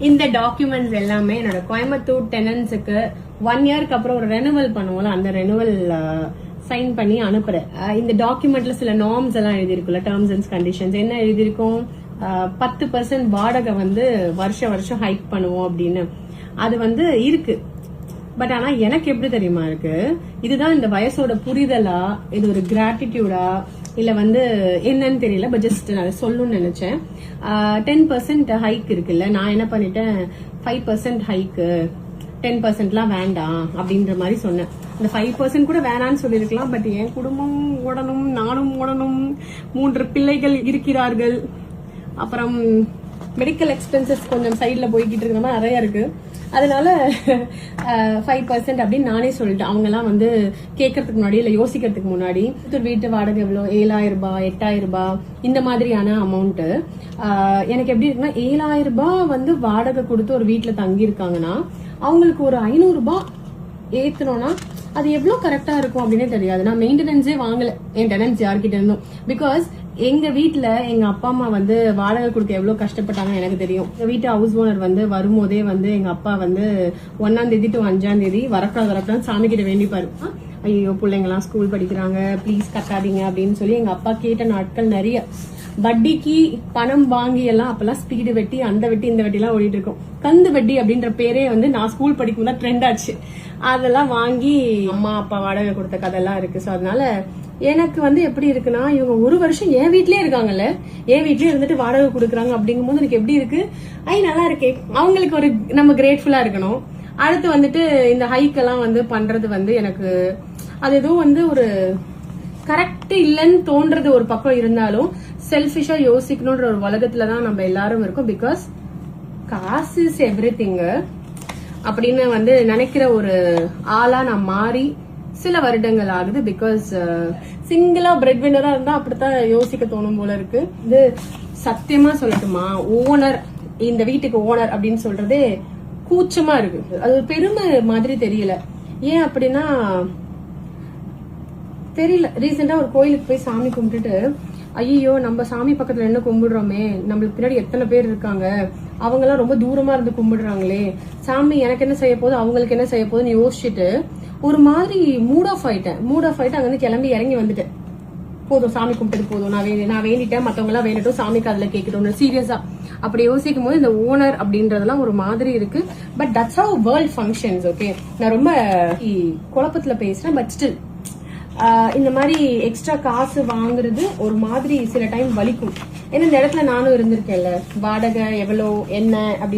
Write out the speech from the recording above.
இந்த டாக்குமெண்ட்ஸ் எல்லாமே என்னோட கோயம்புத்தூர் டெனன்ஸுக்கு 1 இயர்க்கு அப்புறம் ஒரு ரெனுவல் பண்ணுவோம்ல, அந்த ரெனுவல் சைன் பண்ணி அனுப்புறேன். இந்த டாக்குமெண்ட்ல சில நார்ம்ஸ் எல்லாம் எழுதிருக்குல்ல, டேர்ம்ஸ் அண்ட் கண்டிஷன்ஸ் என்ன எழுதிருக்கும், 10% வாடகை வருஷம் ஹைக் பண்ணுவோம் அப்படின்னு. அது இருக்கு. பட் ஆனா எனக்கு எப்படி தெரியுமா இருக்கு, இதுதான் இந்த வயசோட புரிதலா, இது ஒரு கிராட்டிடியூடா, இல்ல என்னன்னு தெரியல. பட் ஜஸ்ட் நான் சொல்லணும்னு நினைச்சேன். 10% ஹைக் இருக்குல்ல, நான் என்ன பண்ணிட்டேன், 5% ஹைக்கு, 10%லாம் வேண்டாம் அப்படின்ற மாதிரி சொன்னேன். இந்த 5% கூட வேணான்னு சொல்லிருக்கலாம். பட் என் குடும்பம் ஓடணும், நானும் ஓடணும், 3 பிள்ளைகள் இருக்கிறார்கள், அப்புறம் மெடிக்கல் எக்ஸ்பென்சஸ் கொஞ்சம் சைட்ல போய்கிட்டு இருக்கிற மாதிரி நிறைய இருக்கு. அதனால 5% அப்படின்னு நானே சொல்லிட்டேன். அவங்க எல்லாம் கேட்கறதுக்கு முன்னாடி இல்ல யோசிக்கிறதுக்கு முன்னாடி, வீட்டு வாடகை எவ்வளவு, 7,000 ரூபாய், 8,000 ரூபாய், இந்த மாதிரியான அமௌண்ட். எனக்கு எப்படி இருக்குன்னா, 7,000 ரூபாய் வாடகை கொடுத்து ஒரு வீட்டுல தங்கி இருக்காங்கன்னா அவங்களுக்கு ஒரு 500 ரூபாய் ஏத்தணும்னா அது எவ்வளவு கரெக்டா இருக்கும் அப்படின்னே தெரியாது. நான் மெயின்டெனன்ஸே வாங்கல என் டெனன்ஸ் யார்கிட்ட இருந்தும். பிகாஸ் எங்க வீட்டுல எங்க அப்பா அம்மா வாடகை கொடுக்க எவ்வளவு கஷ்டப்பட்டாங்கன்னு எனக்கு தெரியும். எங்க வீட்டு ஹவுஸ் ஓனர் வரும்போதே எங்க அப்பா 1ஆம் தேதி to 5ஆம் தேதி வரக்கூடாது சாமி கிட்ட வேண்டிப்பாரு. ஐயோ பிள்ளைங்கலாம் ஸ்கூல் படிக்கிறாங்க, ப்ளீஸ் கட்டாதீங்க அப்படின்னு சொல்லி எங்க அப்பா கேட்ட நாட்கள் நிறைய. வட்டிக்கு பணம் வாங்கி எல்லாம் அப்பெல்லாம் ஸ்பீடு வெட்டி, அந்த வெட்டி இந்த வெட்டி எல்லாம் ஓடிட்டு இருக்கும். கந்து வட்டி அப்படின்ற பேரே நான் ஸ்கூல் படிக்கும் தான் ட்ரெண்ட் ஆச்சு. அதெல்லாம் வாங்கி அம்மா அப்பா வாடகை கொடுத்த கதெல்லாம் இருக்கு. சோ அதனால எனக்கு எப்படி இருக்குன்னா, இவங்க ஒரு வருஷம் என் வீட்லயே இருக்காங்கல்ல, என் வீட்லயே இருந்துட்டு வாடகை கொடுக்குறாங்க அப்படிங்கும்போது எனக்கு எப்படி இருக்கு, நல்லா இருக்கே. அவங்களுக்கு ஒரு நம்ம கிரேட்ஃபுல்லா இருக்கணும். அடுத்து இந்த ஹைக் எல்லாம் பண்றது எனக்கு அது எதுவும் ஒரு கரெக்ட் இல்லைன்னு தோன்றது ஒரு பக்கம் இருந்தாலும், செல்ஃபிஷா யோசிக்கணும்ன்ற ஒரு உலகத்துலதான் நம்ம எல்லாரும் இருக்கோம். பிகாஸ் காசு இஸ் எவ்ரிதிங் அப்படின்னு நினைக்கிற ஒரு ஆளா நான் மாறி சில வருடங்கள் ஆகுது. பிகாஸ் சிங்கிளா பிரெட் வின்னரா இருந்தா அப்படித்தான் யோசிக்க தோணும் போல இருக்கு. இது சத்தியமா சொல்லட்டுமா, ஓனர், இந்த வீட்டுக்கு ஓனர் அப்படின்னு சொல்றதே கூச்சமா இருக்கு. அது ஒரு பெருமை மாதிரி தெரியல. ஏன் அப்படின்னா தெரியல. ரீசெண்டா ஒரு கோயிலுக்கு போய் சாமி கும்பிட்டுட்டு, ஐயோ நம்ம சாமி பக்கத்துல என்ன கும்பிடுறோமே, நம்மளுக்கு பின்னாடி எத்தனை பேர் இருக்காங்க, அவங்க எல்லாம் ரொம்ப தூரமா இருந்து கும்பிடுறாங்களே, சாமி எனக்கு என்ன செய்ய போகுது, அவங்களுக்கு என்ன செய்ய போகுதுன்னு யோசிச்சுட்டு ஒரு மாதிரி மூட் ஆஃப் ஆயிட்டு அங்க கிளம்பி இறங்கி வந்துட்டேன். போதும் சாமி கும்பிட்டு போதும், நான் வேண்டிட்டேன், மத்தவங்க எல்லாம் வேண்டட்டும், சாமி காதுல கேட்கட்டும். சீரியஸா அப்படி யோசிக்கும் போது இந்த ஓனர் அப்படின்றதெல்லாம் ஒரு மாதிரி இருக்கு. But that's how world functions. Okay, நான் ரொம்ப குழப்பத்துல பேசுறேன். பட் ஸ்டில் இந்த மாதிரி எக்ஸ்ட்ரா காசு வாங்குறது ஒரு மாதிரி சில டைம் வலிக்கும். ஏன்னா இந்த இடத்துல நானும் இருந்திருக்கேன்ல, வாடகை எவ்வளோ என்ன அப்படி